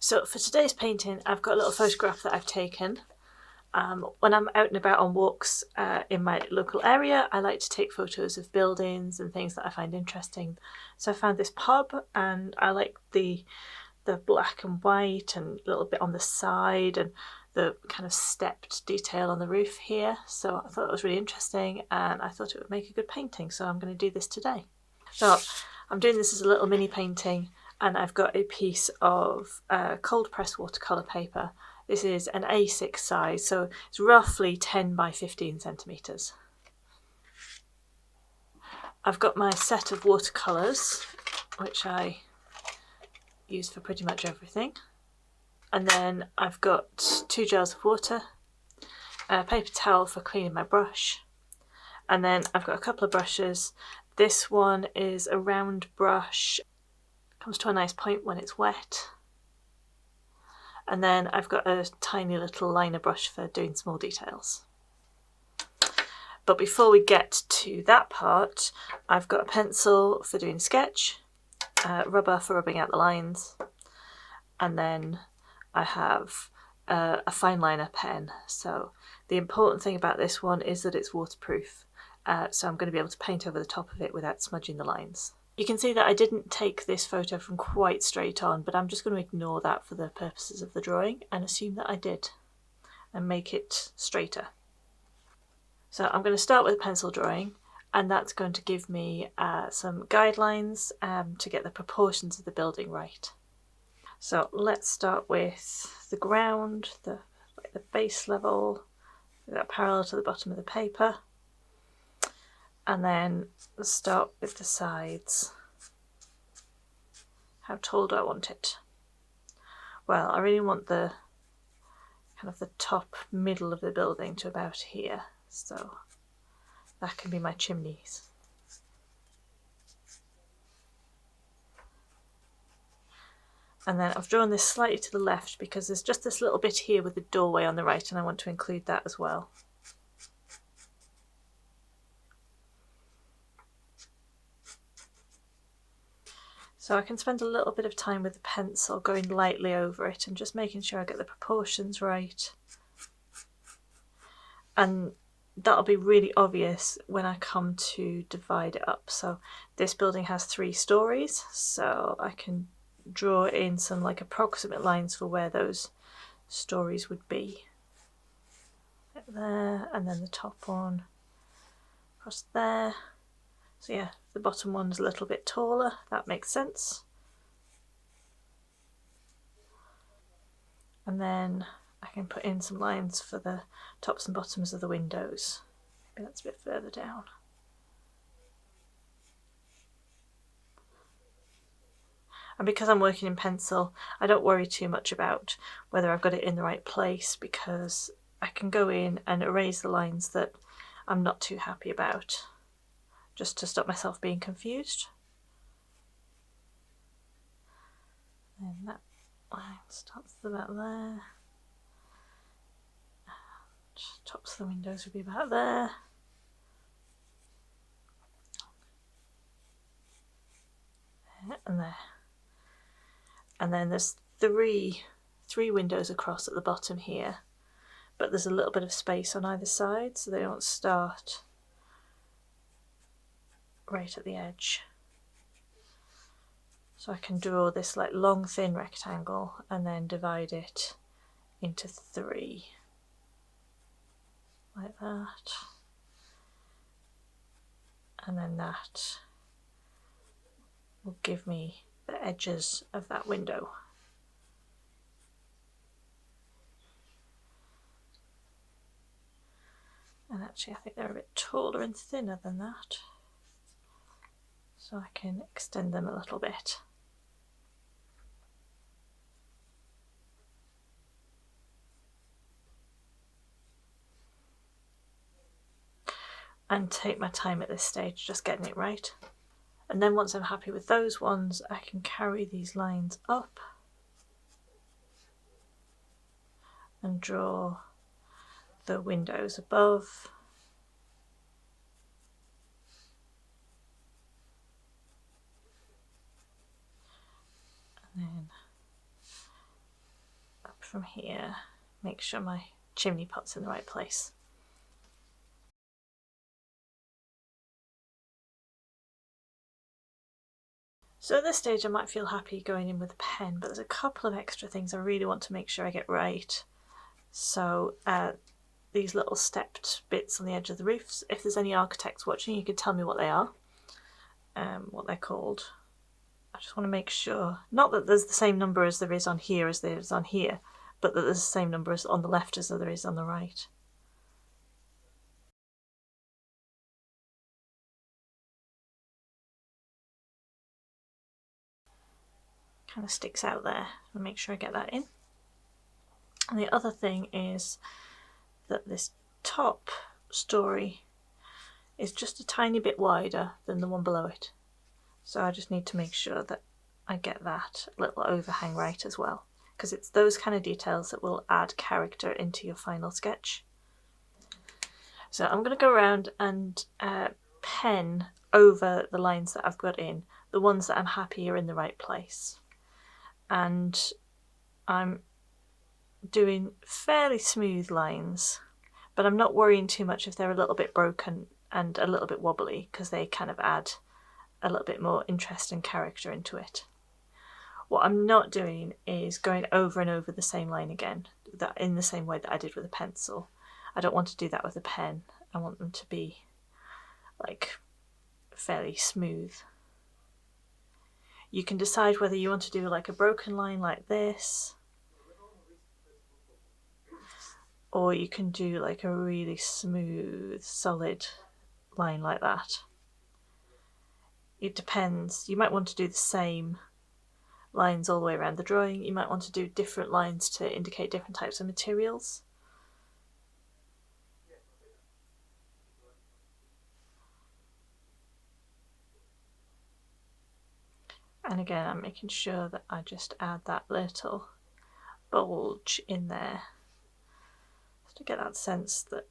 So for today's painting, I've got a little photograph that I've taken. When I'm out and about on walks in my local area, I like to take photos of buildings and things that I find interesting. So I found this pub and I like the black and white and a little bit on the side and the kind of stepped detail on the roof here. So I thought it was really interesting and I thought it would make a good painting. So I'm going to do this today. So I'm doing this as a little mini painting and I've got a piece of cold press watercolour paper. This is an A6 size, so it's roughly 10 by 15 centimetres. I've got my set of watercolours, which I use for pretty much everything. And then I've got 2 jars of water, a paper towel for cleaning my brush, and then I've got a couple of brushes. This one is a round brush, comes to a nice point when it's wet. And then I've got a tiny little liner brush for doing small details. But before we get to that part, I've got a pencil for doing sketch, rubber for rubbing out the lines, and then I have a Fineliner pen. So the important thing about this one is that it's waterproof, so I'm going to be able to paint over the top of it without smudging the lines. You can see that I didn't take this photo from quite straight on, but I'm just going to ignore that for the purposes of the drawing and assume that I did and make it straighter. So I'm going to start with a pencil drawing, and that's going to give me some guidelines to get the proportions of the building right. So let's start with the ground, the base level, that parallel to the bottom of the paper. And then start with the sides. How tall do I want it? Well, I really want the kind of the top middle of the building to about here, so that can be my chimneys. And then I've drawn this slightly to the left because there's just this little bit here with the doorway on the right, and I want to include that as well. So I can spend a little bit of time with the pencil going lightly over it and just making sure I get the proportions right. And that'll be really obvious when I come to divide it up. So this building has 3 stories, so I can draw in some like approximate lines for where those stories would be. Right there, and then the top one across there. So yeah, the bottom one's a little bit taller, that makes sense. And then I can put in some lines for the tops and bottoms of the windows. Maybe that's a bit further down. And because I'm working in pencil, I don't worry too much about whether I've got it in the right place, because I can go in and erase the lines that I'm not too happy about, just to stop myself being confused. And that line starts about there. And tops of the windows would be about there. And there. And then there's three windows across at the bottom here, but there's a little bit of space on either side, so they don't start right at the edge. So I can draw this like long thin rectangle and then divide it into 3, like that. And then that will give me the edges of that window. And actually I think they're a bit taller and thinner than that, so I can extend them a little bit. And take my time at this stage, just getting it right. And then once I'm happy with those ones, I can carry these lines up and draw the windows above. And then from here, make sure my chimney pot's in the right place. So at this stage I might feel happy going in with a pen, but there's a couple of extra things I really want to make sure I get right. So these little stepped bits on the edge of the roofs, if there's any architects watching, you could tell me what they are, what they're called. I just want to make sure, not that there's the same number as there is on here as there is on here, but that there's the same number as on the left as there is on the right. Kind of sticks out there. I'll make sure I get that in. And the other thing is that this top story is just a tiny bit wider than the one below it. So I just need to make sure that I get that little overhang right as well, because it's those kind of details that will add character into your final sketch. So I'm going to go around and pen over the lines that I've got in, the ones that I'm happy are in the right place. And I'm doing fairly smooth lines, but I'm not worrying too much if they're a little bit broken and a little bit wobbly, because they kind of add a little bit more interest and character into it. What I'm not doing is going over and over the same line again, that in the same way that I did with a pencil. I don't want to do that with a pen. I want them to be like fairly smooth. You can decide whether you want to do like a broken line like this, or you can do like a really smooth, solid line like that. It depends. You might want to do the same lines all the way around the drawing. You might want to do different lines to indicate different types of materials. And again, I'm making sure that I just add that little bulge in there to get that sense that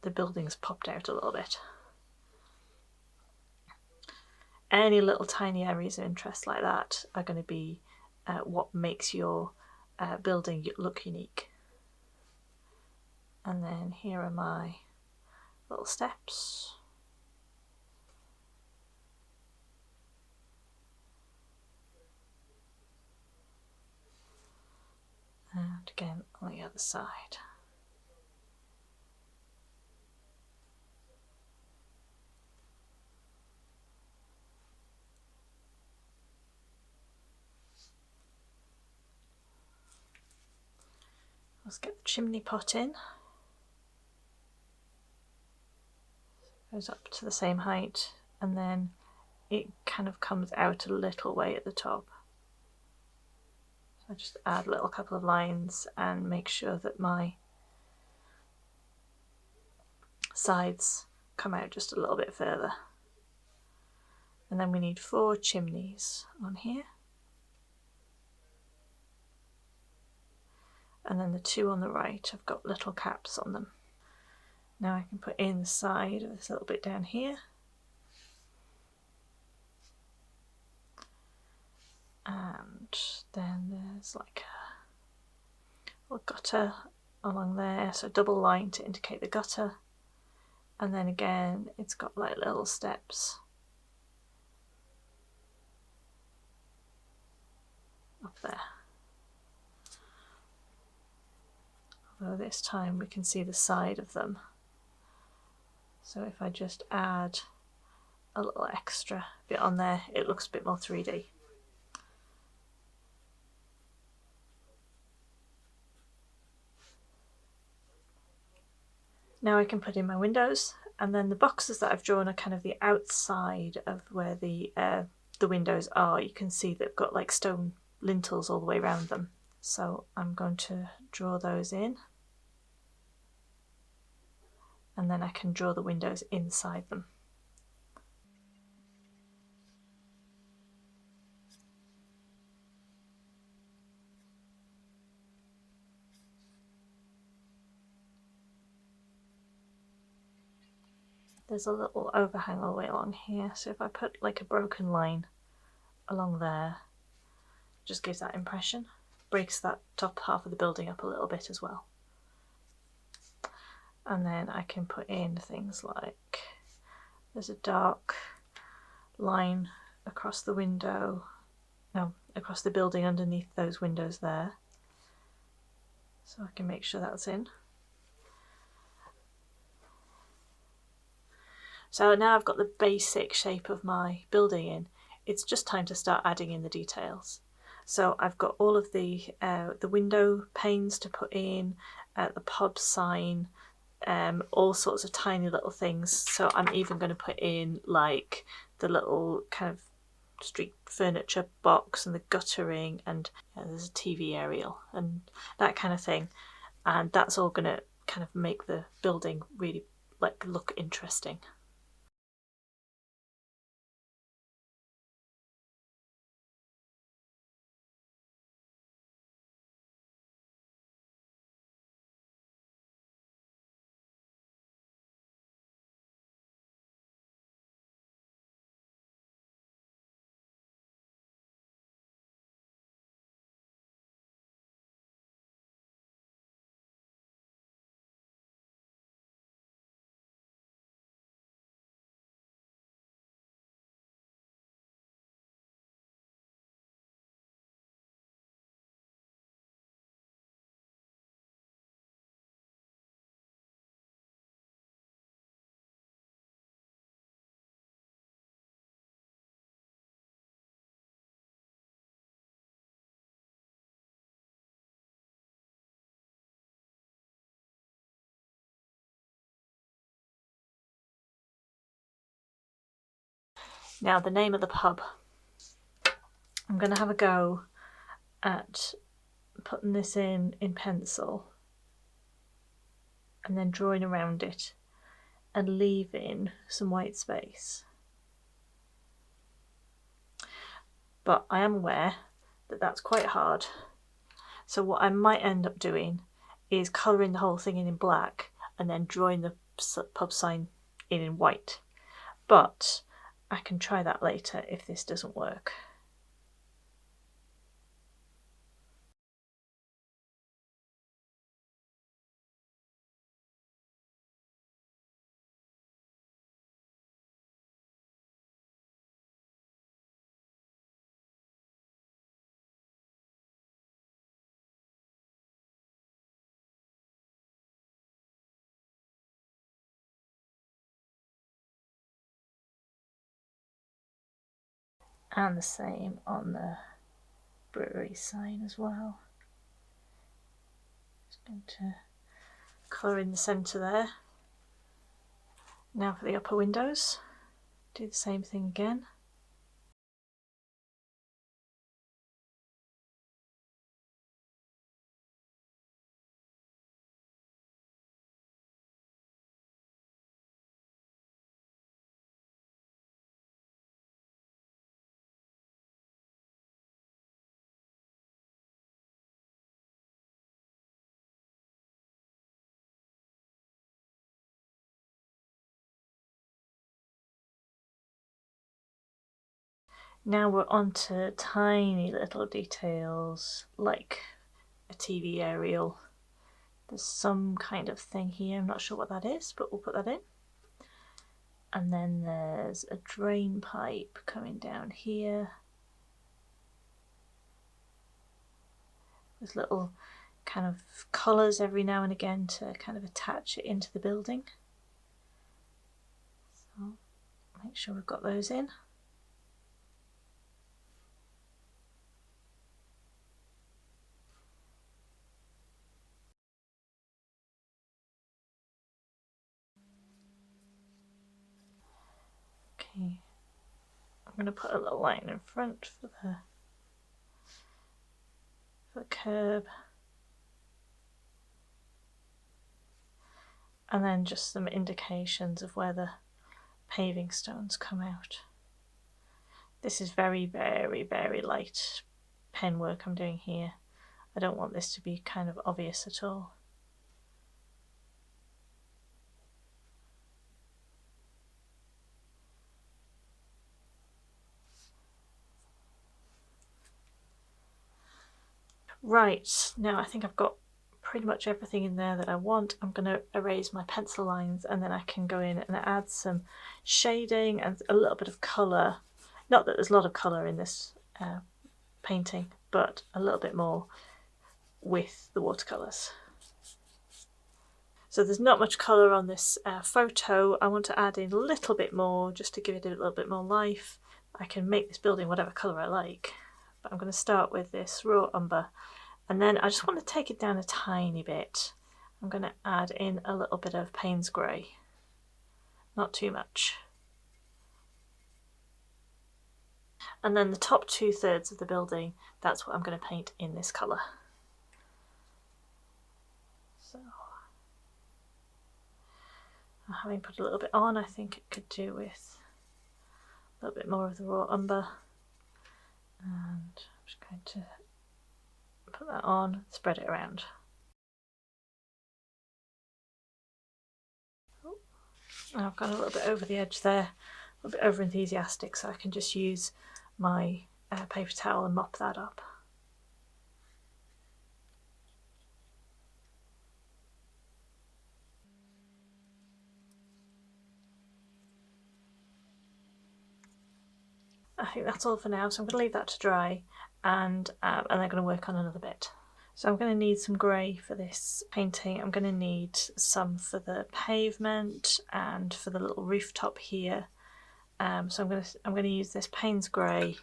the building's popped out a little bit. Any little tiny areas of interest like that are going to be what makes your building look unique. And then here are my little steps. And again on the other side. Let's get the chimney pot in. Goes up to the same height, and then it kind of comes out a little way at the top. So I just add a little couple of lines and make sure that my sides come out just a little bit further. And then we need 4 chimneys on here. And then the 2 on the right have got little caps on them. Now I can put in the side of this little bit down here. And then there's like a little gutter along there, so double line to indicate the gutter. And then again, it's got like little steps up there. Although this time we can see the side of them. So if I just add a little extra bit on there, it looks a bit more 3D. Now I can put in my windows, and then the boxes that I've drawn are kind of the outside of where the windows are. You can see they've got like stone lintels all the way around them. So I'm going to draw those in. And then I can draw the windows inside them. There's a little overhang all the way along here, so if I put like a broken line along there, it just gives that impression. breaks that top half of the building up a little bit as well. And then I can put in things like, there's a dark line across the window, no, across the building underneath those windows there. So I can make sure that's in. So now I've got the basic shape of my building in. It's just time to start adding in the details. So I've got all of the window panes to put in, the pub sign, all sorts of tiny little things. So I'm even going to put in like the little kind of street furniture box and the guttering, and there's a TV aerial and that kind of thing. And that's all going to kind of make the building really like look interesting. Now the name of the pub. I'm going to have a go at putting this in pencil and then drawing around it and leaving some white space. But I am aware that that's quite hard. So what I might end up doing is colouring the whole thing in black and then drawing the pub sign in white. But I can try that later if this doesn't work. And the same on the brewery sign as well. Just going to colour in the centre there. Now for the upper windows, do the same thing again. Now we're on to tiny little details like a TV aerial. There's some kind of thing here, I'm not sure what that is, but we'll put that in. And then there's a drain pipe coming down here. There's little kind of collars every now and again to kind of attach it into the building. So make sure we've got those in. Okay, I'm going to put a little line in front for the curb, and then just some indications of where the paving stones come out. This is very, very, very light pen work I'm doing here. I don't want this to be kind of obvious at all. Right, now I think I've got pretty much everything in there that I want. I'm going to erase my pencil lines and then I can go in and add some shading and a little bit of colour. Not that there's a lot of colour in this painting, but a little bit more with the watercolours. So there's not much colour on this photo. I want to add in a little bit more just to give it a little bit more life. I can make this building whatever colour I like, but I'm going to start with this raw umber. And then I just want to take it down a tiny bit. I'm going to add in a little bit of Payne's Grey, not too much. And then the top 2/3 of the building, that's what I'm going to paint in this colour. So, having put a little bit on, I think it could do with a little bit more of the raw umber. And I'm just going to put that on, spread it around. Oh, I've gone a little bit over the edge there, a little bit over enthusiastic, so I can just use my paper towel and mop that up. I think that's all for now, so I'm going to leave that to dry and I'm going to work on another bit. So I'm going to need some grey for this painting. I'm going to need some for the pavement and for the little rooftop here. So I'm going to use this Payne's Grey,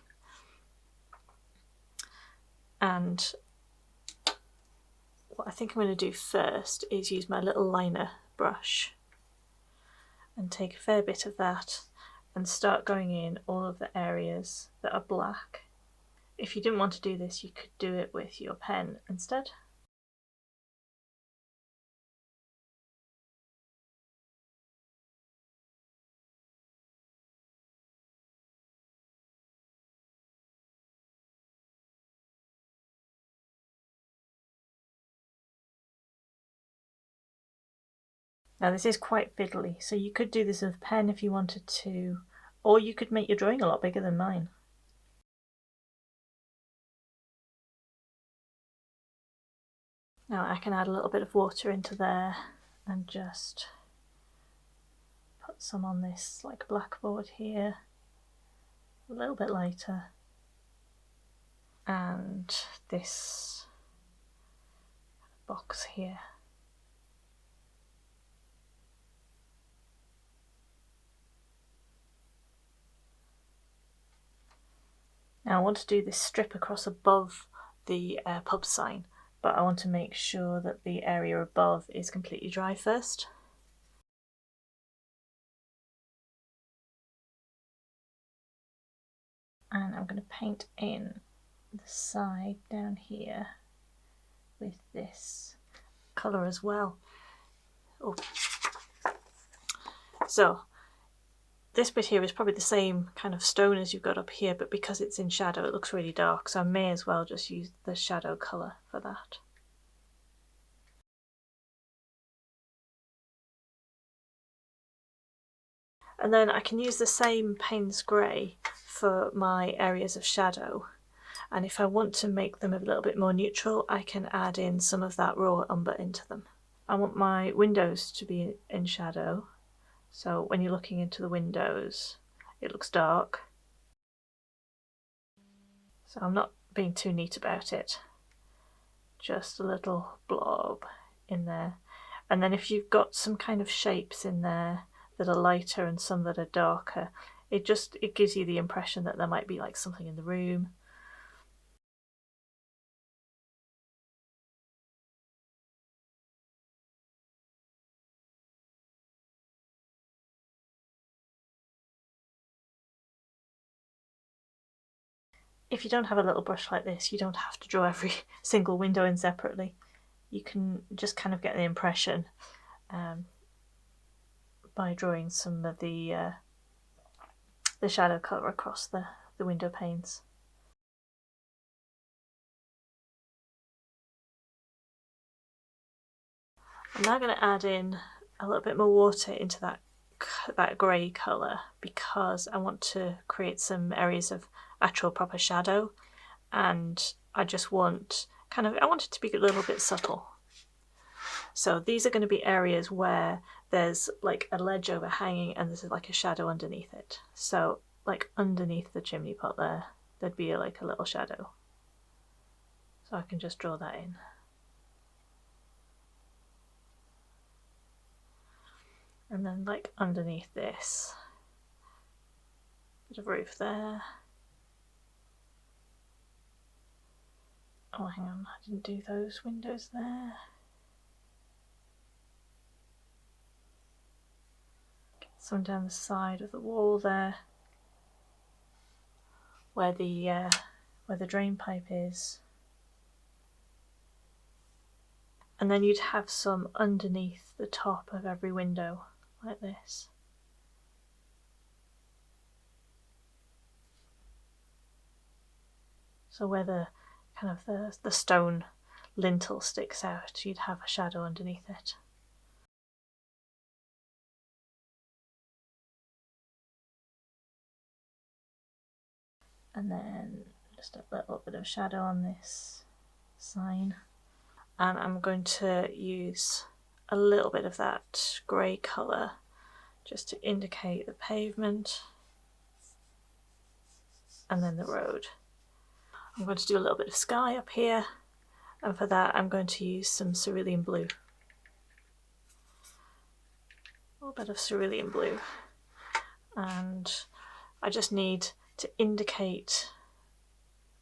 and what I think I'm going to do first is use my little liner brush and take a fair bit of that and start going in all of the areas that are black. If you didn't want to do this, you could do it with your pen instead. Now this is quite fiddly, so you could do this with a pen if you wanted to, or you could make your drawing a lot bigger than mine. Now I can add a little bit of water into there and just put some on this like blackboard here, a little bit lighter, and this box here. Now I want to do this strip across above the pub sign, but I want to make sure that the area above is completely dry first. And I'm going to paint in the side down here with this colour as well. Oh. So this bit here is probably the same kind of stone as you've got up here, but because it's in shadow it looks really dark, so I may as well just use the shadow colour for that. And then I can use the same Payne's Grey for my areas of shadow, and if I want to make them a little bit more neutral, I can add in some of that raw umber into them. I want my windows to be in shadow, so when you're looking into the windows it looks dark. So I'm not being too neat about it, just a little blob in there. And then if you've got some kind of shapes in there that are lighter and some that are darker, it gives you the impression that there might be like something in the room. If you don't have a little brush like this, you don't have to draw every single window in separately. You can just kind of get the impression by drawing some of the shadow colour across the window panes. I'm now going to add in a little bit more water into that grey colour, because I want to create some areas of actual proper shadow, and I just want I want it to be a little bit subtle. So these are going to be areas where there's like a ledge overhanging and there's like a shadow underneath it. So like underneath the chimney pot there, there'd be like a little shadow. So I can just draw that in. And then like underneath this, bit of roof there. Oh, hang on, I didn't do those windows there. Get some down the side of the wall there, where the drain pipe is. And then you'd have some underneath the top of every window, like this. So where the the stone lintel sticks out, you'd have a shadow underneath it. And then just a little bit of shadow on this sign. And I'm going to use a little bit of that grey colour just to indicate the pavement and then the road. I'm going to do a little bit of sky up here, and for that I'm going to use some cerulean blue. A little bit of cerulean blue. And I just need to indicate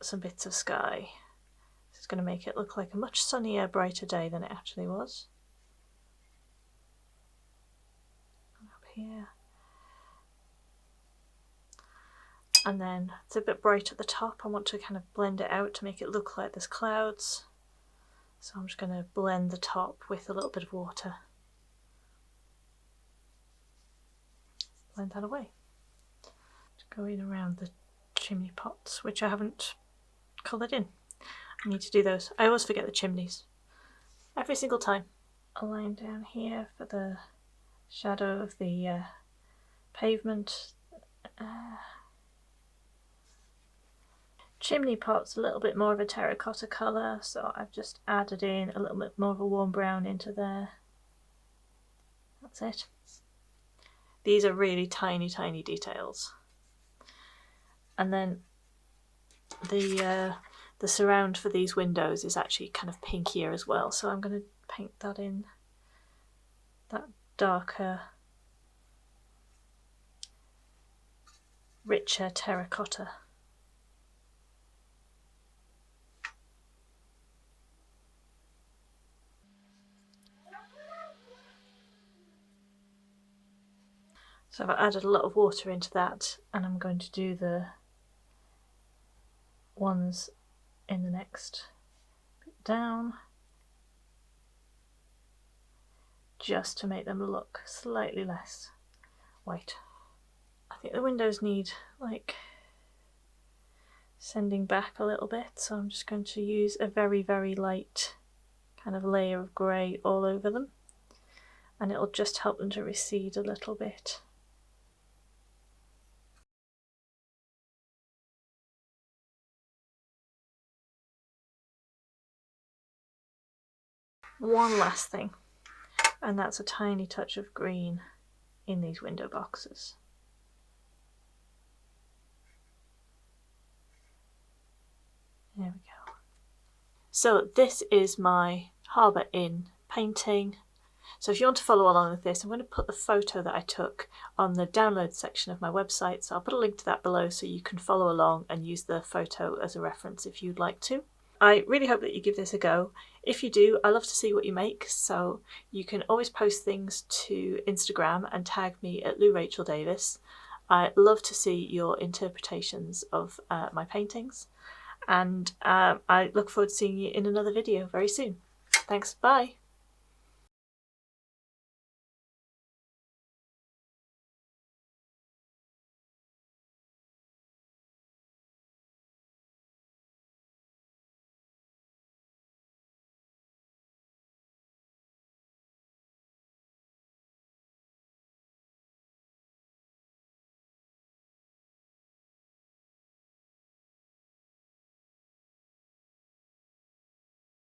some bits of sky. This is going to make it look like a much sunnier, brighter day than it actually was. And up here. And then it's a bit bright at the top. I want to kind of blend it out to make it look like there's clouds. So I'm just going to blend the top with a little bit of water. Blend that away. Just going around the chimney pots, which I haven't coloured in. I need to do those. I always forget the chimneys. Every single time. A line down here for the shadow of the pavement. Chimney pot's a little bit more of a terracotta colour, so I've just added in a little bit more of a warm brown into there. That's it. These are really tiny, tiny details. And then the surround for these windows is actually kind of pinkier as well, so I'm going to paint that in that darker, richer terracotta. So I've added a lot of water into that, and I'm going to do the ones in the next bit down, just to make them look slightly less white. I think the windows need like sending back a little bit, so I'm just going to use a very, very light kind of layer of grey all over them, and it'll just help them to recede a little bit. One last thing, and that's a tiny touch of green in these window boxes. There we go. So this is my Harbour Inn painting. So if you want to follow along with this, I'm going to put the photo that I took on the download section of my website, so I'll put a link to that below so you can follow along and use the photo as a reference if you'd like to. I really hope that you give this a go. If you do, I love to see what you make, so you can always post things to Instagram and tag me at Lou Rachel Davis. I love to see your interpretations of my paintings, and I look forward to seeing you in another video very soon. Thanks, bye!